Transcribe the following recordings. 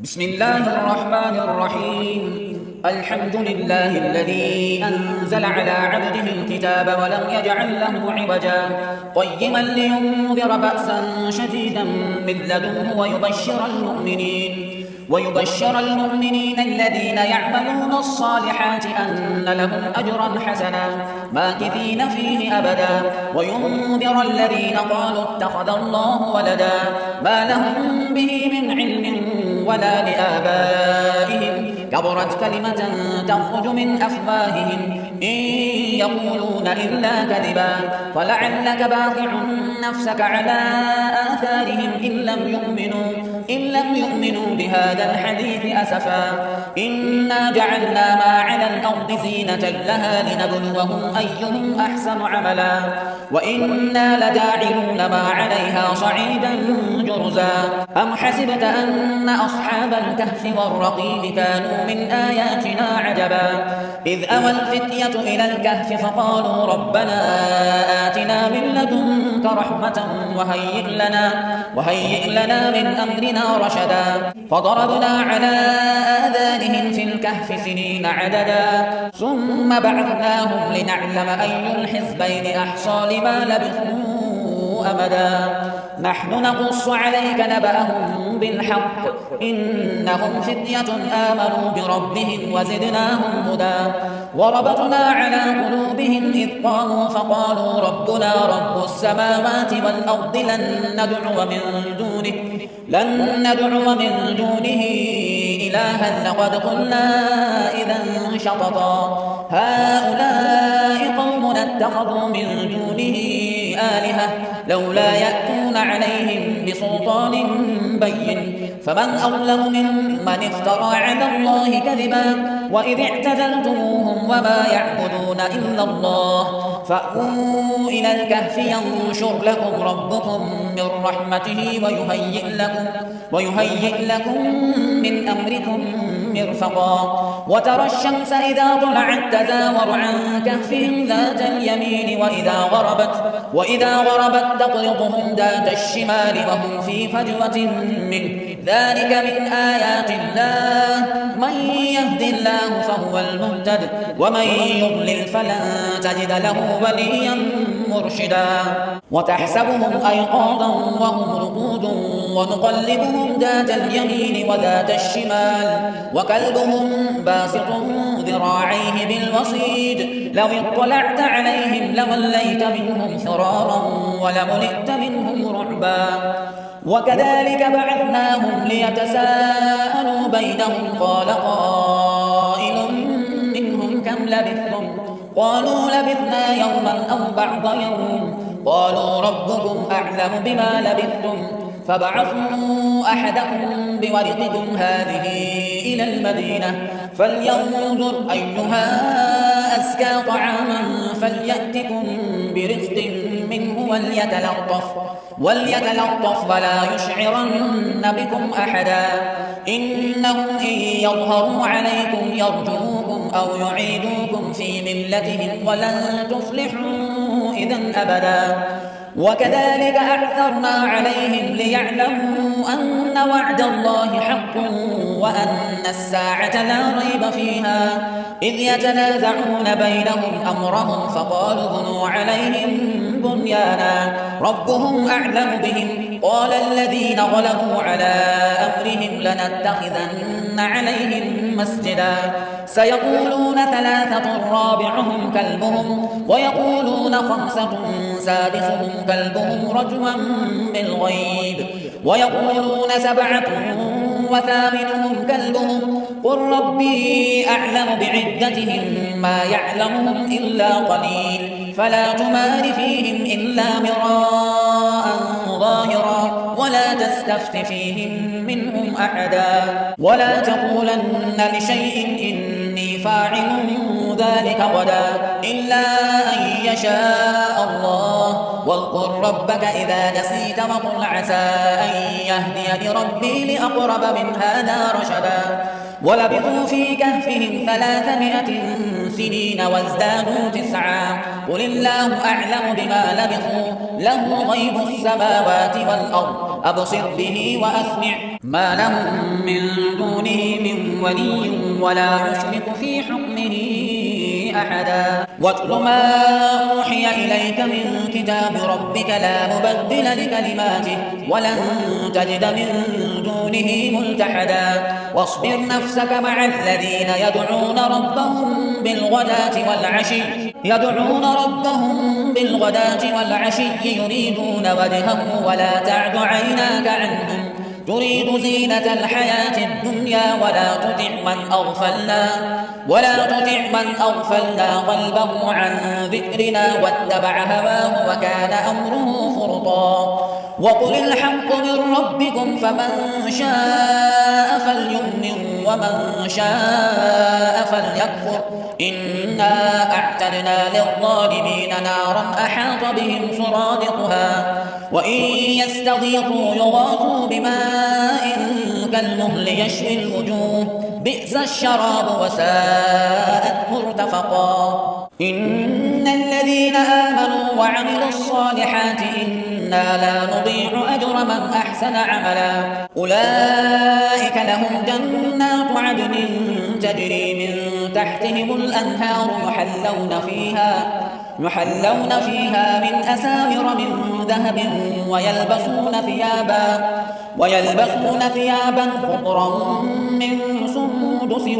بسم الله الرحمن الرحيم. الحمد لله الذي أنزل على عبده الكتاب ولم يجعل له عوجا قيما لينذر بأسا شديدا من لدنه ويبشر المؤمنين الذين يعملون الصالحات أن لهم أجرا حسنا ماكثين فيه أبدا وينذر الذين قالوا اتخذ الله ولدا ما لهم به من علم ولا لآبائهم كبرت كلمة تخرج من أفواههم إن يقولون إلا كذبا فلعلك باخع نفسك على آثارهم إن لم يؤمنوا بهذا الحديث أسفا إنا جعلنا ما على الأرض زينة لها لنبلوهم أيهم أحسن عملا وإنا لجاعلون ما عليها صعيدا جرزا أم حسبت أن أصحاب الكهف والرقيم كانوا من آياتنا عجبا إذ أوى الفتية إلى الكهف فقالوا ربنا آتنا من لدنك رحمة وهيئ لنا من أمرنا رشدا فضربنا على آذانهم في الكهف سنين عددا ثم بعثناهم لنعلم أي الحزبين أحصى لما لبثوا أمدا نحن نقص عليك نبأهم بالحق إنهم فتية آمنوا بربهم وزدناهم هدى وربطنا على قلوبهم إذ قاموا فقالوا ربنا رب السماوات والأرض لن ندعو من دونه إلها لقد قلنا إذا شططا هؤلاء قوم اتخذوا من دونه آلهة لولا يأتون عليهم بسلطان بين فمن أظلم ممن افترى على الله كذبا وإذ اعتزلتموهم وما يعبدون إلا الله فأووا إلى الكهف ينشر لكم ربكم من رحمته ويهيئ لكم من أمركم مرفقا وترى الشمس إذا طلعت تزاور عن كهفهم ذات اليمين وإذا غربت تقرضهم ذات الشمال وهم في فجوة منه ذلك من آيات الله من يهد الله فهو المهتد ومن يضلل فلن تجد له وليا مرشدا وتحسبهم أيقاظا وهم رقود ونقلبهم ذات اليمين وذات الشمال وكلبهم باسط ذراعيه بالوصيد لو اطلعت عليهم لوليت منهم فرارا ولملئت منهم رعبا وكذلك بعثناهم ليتساءلوا بينهم قال قائل منهم كم لبثتم قالوا لبثنا يوما أو بعض يوم قالوا ربكم أعلم بما لبثتم فبعثوا أحدكم بورقكم هذه إلى المدينة فلينظر أيها أزكى طعاما فليأتكم برزق منه وليتلطف ولا يشعرن بكم أحدا إنهم إن يظهروا عليكم يرجوكم أو يعيدوكم في ملتهم ولن تفلحوا إذا أبدا وكذلك أعثرنا عليهم ليعلموا أن وعد الله حق وأن الساعة لا ريب فيها إذ يتنازعون بينهم أمرهم فقالوا بنوا عليهم بنيانا ربهم أعلم بهم قال الذين غلبوا على أمرهم لنتخذن عليهم مسجدا سيقولون ثلاثة رابعهم كلبهم ويقولون خمسة سادسهم كلبهم رجما بالغيب ويقولون سبعة وثامنهم كلبهم قل ربي أعلم بعدتهم ما يعلمهم إلا قليل فلا تمار فيهم إلا مراء ظاهرا ولا تستفت فيهم منهم أحدا ولا تقولن لشيء إني فاعل ذلك غدا إلا أن يشاء الله واذكر ربك إذا نسيت وقل عسى أن يهدي لربي لأقرب من هذا رشدا ولبثوا في كهفهم 300 سنين وازدادوا 9 قل الله أعلم بما لبثوا له غيب السماوات والأرض أبصر به وأسمع ما لهم من دونه من ولي ولا يشرك في حكمه أحدا واتل ما أوحي إليك من كتاب ربك لا مبدل لكلماته ولن تجد من دونه ملتحدا واصبر نفسك مع الذين يدعون ربهم بالغداة والعشي يريدون وجهه ولا تعد عيناك عنهم تريد زينة الحياة الدنيا ولا تطع من أغفلنا قلبه عن ذكرنا واتبع هواه وكان أمره فرطا وقل الحق من ربكم فمن شاء فليؤمن ومن شاء فليكفر إنا أعتدنا للظالمين نارا أحاط بهم سرادقها وإن يستغيثوا يغاثوا بماء كالمهل يشوي الوجوه بئس الشراب وساءت مرتفقا إن الذين آمنوا وعملوا الصالحات إنا لا نضيع أجر من أحسن عملا أولئك لهم جنات عدن تجري من تحتهم الأنهار يحلون فيها من أساور من ذهب ويلبسون ثيابا خضرا من سندس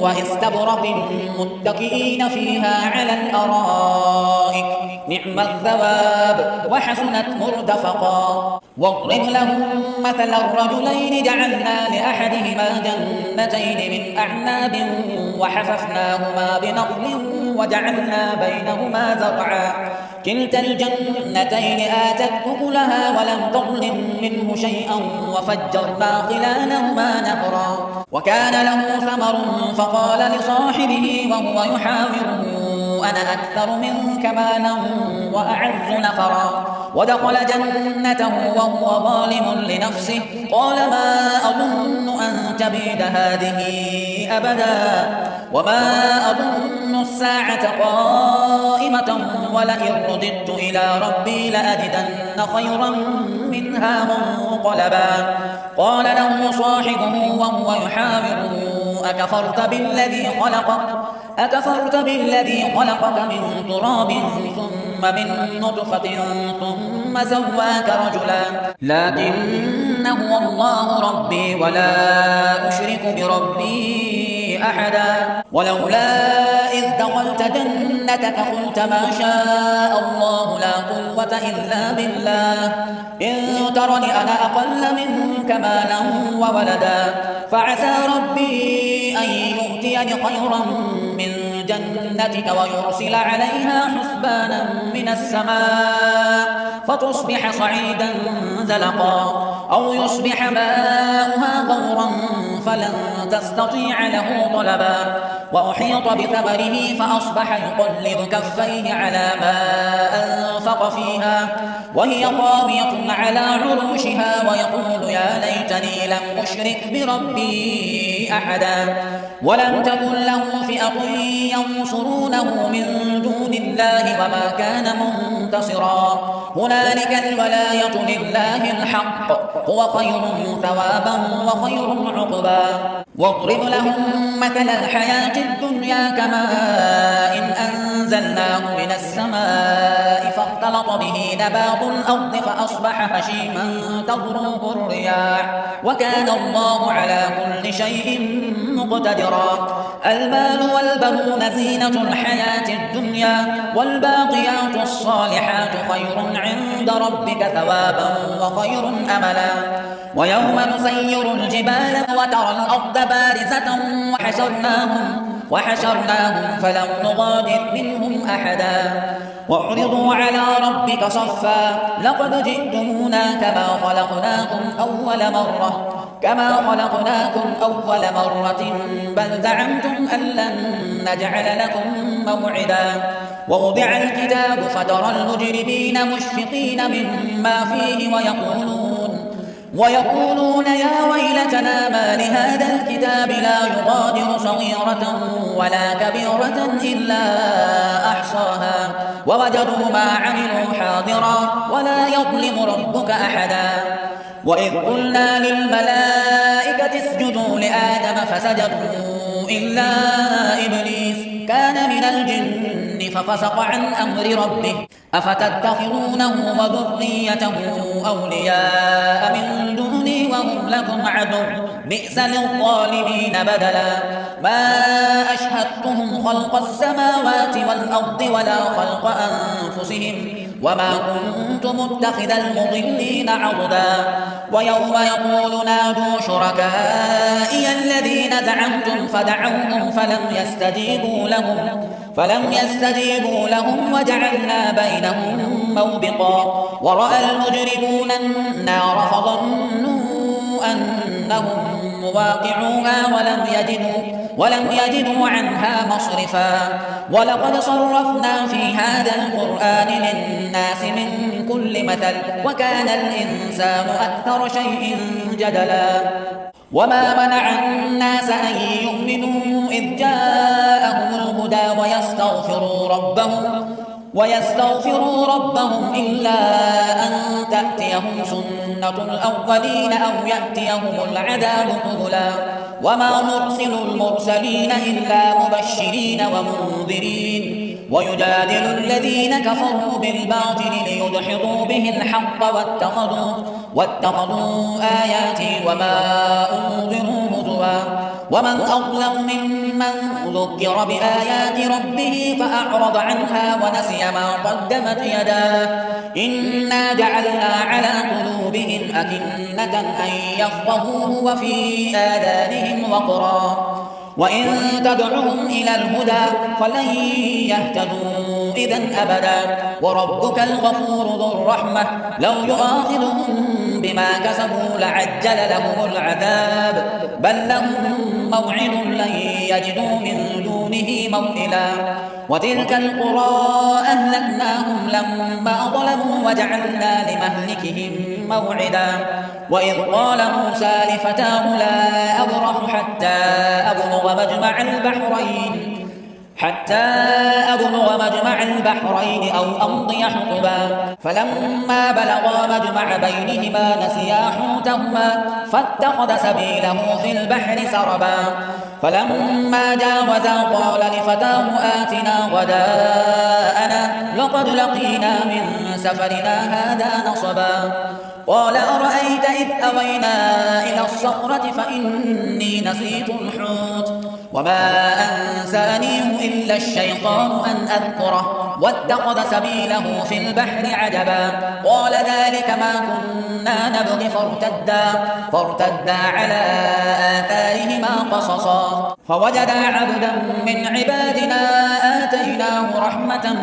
واستبرق متكئين فيها على الأرائك نعم الثواب وحسنت مرتفقا واضرب لهم مثل الرجلين جعلنا لأحدهما جنتين من أعناب وحففناهما بنخل وجعلنا بينهما زرعا كلتا الجنتين آتت أكلها ولم تظلم منه شيئا وفجرنا خلالهما نهرا وكان له ثمر فقال لصاحبه وهو يحاوره أنا أكثر منك مالا وأعز نفرا ودخل جنته وهو ظالم لنفسه قال ما أظن أن تبيد هذه أبدا وما أظن الساعة قائمة ولئن رددت إلى ربي لأجدن خيرا منها منقلبا قال له صاحبه وهو يحاوره أكفرت بالذي خلقك من تراب ثم من نطفة ثم سواك رجلا لكن هو الله ربي ولا أشرك بربي أحدا ولولا إذ دخلت جنتك قلت ما شاء الله لا قوة إلا بالله إن ترني أنا أقل منك مالا وولدا فعسى ربي أن يؤتيني خيرا من جنتك ويرسل عليها حسبانا من السماء فتصبح صعيدا زلقا أو يصبح ماؤها غورا فلن تستطيع له طلبا وأحيط بثمره فأصبح يقلب كفيه على ما أنفق فيها وهي خاوية على عروشها ويقول يا ليتني لم أشرك بربي أحدا ولم تكن له فئة ينصرونه من دون الله وما كان منتصرا هنالك الولاية لله الحق هو خير ثوابا وخير عقبا واضرب لهم مثل الحياة الدنيا كماء إن أنزلناه من السماء فاختلط به نبات الأرض فأصبح هشيما تذروه الرياح وكان الله على كل شيء مقتدرا المال والبنون زينة الحياة الدنيا والباقيات الصالحات خير عند ربك ثوابا وخير أملا ويوم نسير الجبال وترى الأرض بارزة وحشرناهم فلم نغادر منهم أحدا وعرضوا على ربك صفا لقد جئتمونا كما خلقناكم أول مرة كما خلقناكم أول مرة بل زعمتم أن لن نجعل لكم موعدا ووضع الكتاب فترى المجرمين مشفقين مما فيه ويقولون يا ويلتنا ما لهذا الكتاب لا يغادر صغيرة ولا كبيرة إلا أحصاها ووجدوا ما عملوا حاضرا ولا يظلم ربك أحدا وإذ قلنا للملائكة اسجدوا لآدم فسجدوا إلا إبليس كان من الجن ففسق عن أمر ربه أفتتخذونه وذريته أولياء من دوني وهم لكم عدو بئس للظالمين بدلا ما أشهدتهم خلق السماوات والأرض ولا خلق أنفسهم وما كنت متخذ المضلين عضدا ويوم يقول نادوا شركائي الذين زعمتم فدعوهم فلم يستجيبوا لهم وجعلنا بينهم موبقا ورأى المجرمون النار فظنوا أنهم مواقعوها ولم يجدوا عنها مصرفا ولقد صرفنا في هذا القرآن للناس من كل مثل وكان الإنسان أكثر شيء جدلا وما منع الناس أن يؤمنوا إذ جاءهم الهدى ويستغفروا ربهم إلا أن تأتيهم سنة الأولين أو يأتيهم العذاب قبلا وما نرسل المرسلين إلا مبشرين ومنذرين ويجادل الذين كفروا بالباطل ليدحضوا به الحق واتخذوا آياتي وما أنذروا هزوا ومن أظلم ممن ذكر بآيات ربه فأعرض عنها ونسي ما قدمت يداه إنا جعلنا على قلوبهم أكنة أن يفقهوه وفي آذانهم وقرا وإن تدعهم إلى الهدى فلن يهتدوا إذن أبدا وربك الغفور ذو الرحمة لو يؤاخذهم بما كسبوا لعجل لهم العذاب بل لهم موعد لن يجدوا من دونه موئلا وتلك القرى أهلكناهم لما ظلموا وجعلنا لمهلكهم موعدا وإذ قال موسى لفتاه لا أبرح حتى أبلغ مجمع البحرين أو أمضي حقبا فلما بلغا مجمع بينهما نسيا حوتهما فاتخذ سبيله في البحر سربا فلما جاوزا قال لفتاه آتنا غداءنا لقد لقينا من سفرنا هذا نصبا قال أرأيت إذ أوينا إلى الصخرة فإني نسيت الحوت وما أنسانيه إلا الشيطان أن أذكره واتخذ سبيله في البحر عجبا قال ذلك ما كنا نبغي فارتدا على آثارهما قصصا فوجدا عبدا من عبادنا آتيناه رحمة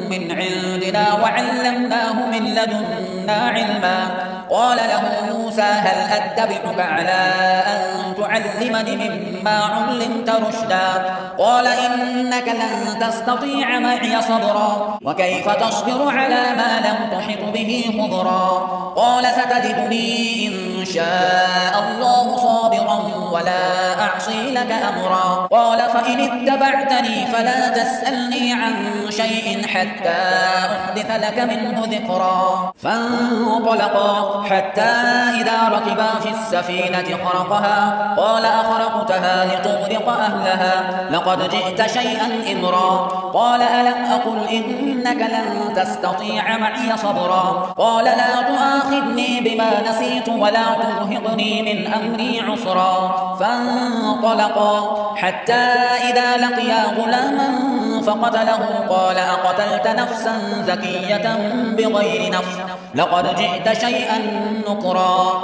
من عندنا وعلمناه من لدنا علما قال له موسى هل أتبعك على أن تعلمني مما علمت رشدا قال إنك لن تستطيع معي صبرا وكيف تصبر على ما لم تحط به خبرا قال ستجدني إن شاء الله صابرا ولا أعصي لك أمرا قال فإن اتبعتني فلا تسألني عن شيء حتى أحدث لك منه ذكرا فانطلقا حتى إذا ركبا في السفينة خرقها قال أخرقتها لتغرق أهلها لقد جئت شيئا إمرا قال ألم أقل إنك لن تستطيع معي صبرا قال لا تؤاخذني بما نسيت ولا ترهقني من أمري عسرا فانطلقا حتى إذا لقيا غلاما فقتله قال أقتلت نفسا زكية بغير نفس لقد جئت شيئا نكرا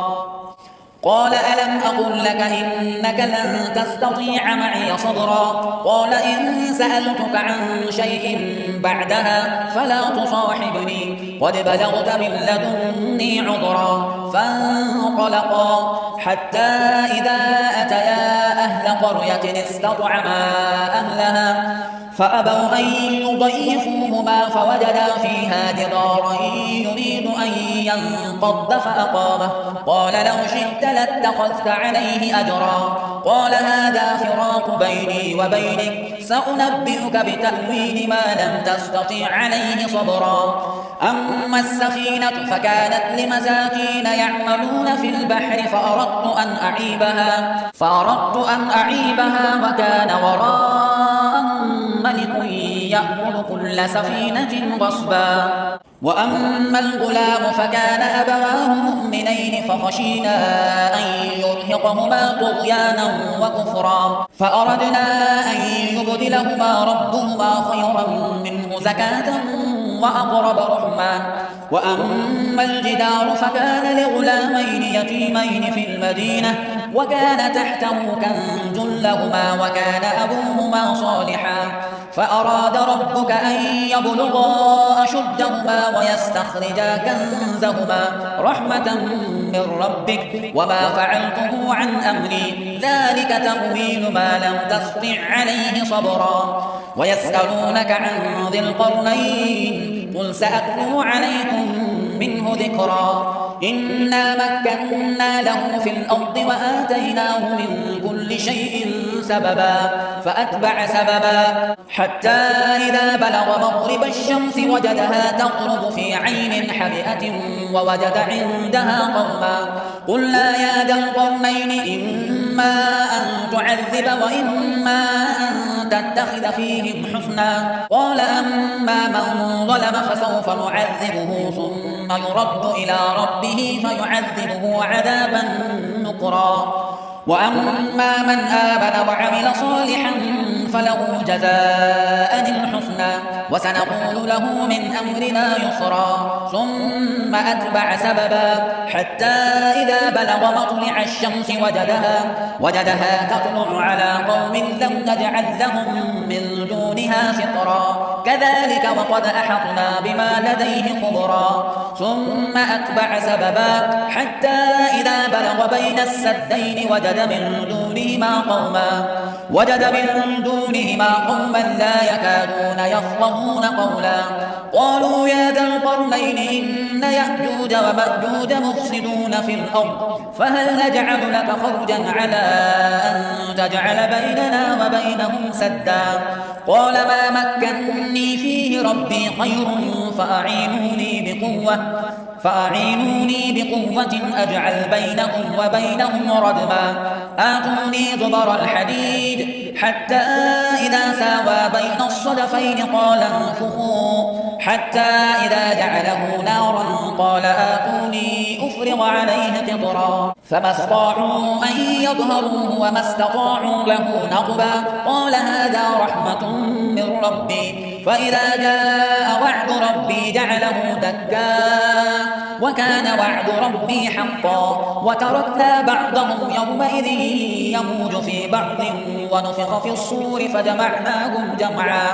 قال ألم أقل لك إنك لن تستطيع معي صبرا قال إن سألتك عن شيء بعدها فلا تصاحبني قد بلغت من لدني عذرا فانطلقا حتى إذا أتيا أهل قرية استطعما أهلها فأبوا أن يضيفوهما فوجدا فيها جدارا يريد أن ينقض فأقامه قال لو شئت لاتخذت عليه أجرا قال هذا فراق بيني وبينك سأنبئك بتأويل ما لم تستطع عليه صبرا أما السفينة فكانت لمساكين يعملون في البحر فأردت أن أعيبها وكان وراءهم ملك يأخذ كل سفينة غصبا وأما الغلام فكان أبواه مؤمنين فخشينا أن يرهقهما طغيانا وكفرا فأردنا أن يبدلهما ربهما خيرا منه زكاة وأقرب رحما وأما الجدار فكان لغلامين يتيمين في المدينة وكان تحته كنز لهما وكان أبوهما صالحا فأراد ربك أن يبلغا أشدهما ويستخرجا كنزهما رحمة من ربك وما فعلته عن أمري ذلك تأويل ما لم تستطع عليه صبرا ويسألونك عن ذي القرنين قل سأتلو عليكم منه ذكرا إنا مكنا له في الأرض وآتيناه من كل شيء سببا فأتبع سببا حتى إذا بلغ مغرب الشمس وجدها تغرب في عين حمئة ووجد عندها قوما قلنا يا ذا القرنين إما أن تعذب وإما أن تتخذ فيهم حسنا قال أما من ظلم فسوف نعذبه ثم يرد إلى ربه فيعذبه عذابا نكرا وأما من آمن وعمل صالحا فله جزاء الحسنى وسنقول له من أمرنا يسرا ثم أتبع سببا حتى إذا بلغ مطلع الشمس وجدها تطلع على قوم لم نجعل لهم من دونها سترا كذلك وقد أحطنا بما لديه خبرا ثم أتبع سببا حتى إذا بلغ بين السدين وجد من دونهما قوما لا يكادون يفقهون قولا قالوا يا ذا القرنين إن يأجوج ومأجوج مفسدون في الأرض فهل نجعل لك خرجا على أن تجعل بيننا وبينهم سدا قال ما مكني فيه ربي خير فأعينوني بقوة أجعل بينكم وبينهم ردما آتوني زبر الحديد حتى إذا ساوى بين الصدفين قال انفخوا حتى إذا جعله نارا قال آتوني أفرغ عليه قطرا فما استطاعوا أن يظهروه وما استطاعوا له نقبا قال هذا رحمة من ربي فإذا جاء وعد ربي جعله دكا وكان وعد ربي حقا وتركنا بعضهم يومئذ يموج في بعض ونفخ في الصور فجمعناهم جمعا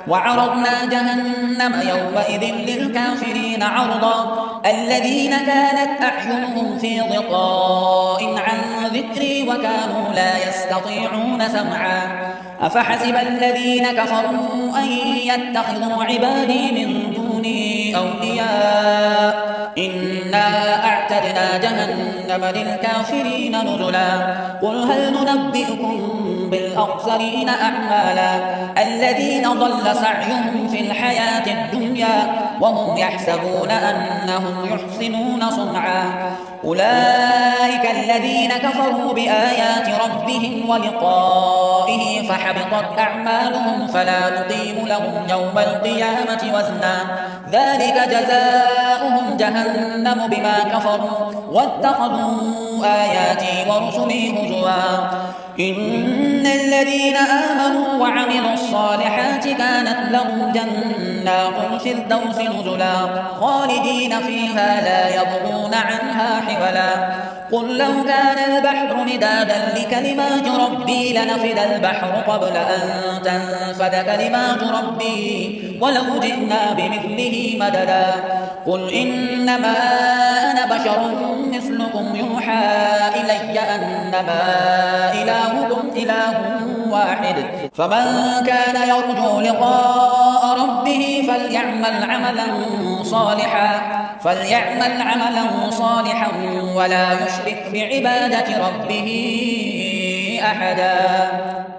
وعرضنا جهنم يومئذ للكافرين عرضا الذين كانت أعينهم في غطاء عن ذكري وكانوا لا يستطيعون سمعا أفحسب الذين كفروا أن يتخذوا عبادي من دوني أولياء إنا أعتدنا جهنم للكافرين نزلا قل هل ننبئكم بالأخسرين أعمالا الذين ضل سعيهم في الحياة الدنيا وهم يحسبون أنهم يحسنون صنعا أولئك الذين كفروا بآيات ربهم ولقائه فحبطت أعمالهم فلا نقيم لهم يوم القيامة وزنا ذلك جزاؤهم جهنم بما كفروا واتخذوا آياتي ورسلي هزوا إن إن الذين آمنوا وعملوا الصالحات كانت لهم جنات الفردوس نزلا خالدين فيها لا يبغون عنها حولا قل لو كان البحر مدادا لكلمات ربي لنفد البحر قبل أن تنفد كلمات ربي ولو جئنا بمثله مددا قل إنما أنا بشر مثلكم يوحى إلي أنما إلهكم إله واحد فمن كان يرجو لقاء ربه فليعمل عملا صالحا ولا يشرك بعبادة ربه أحدا.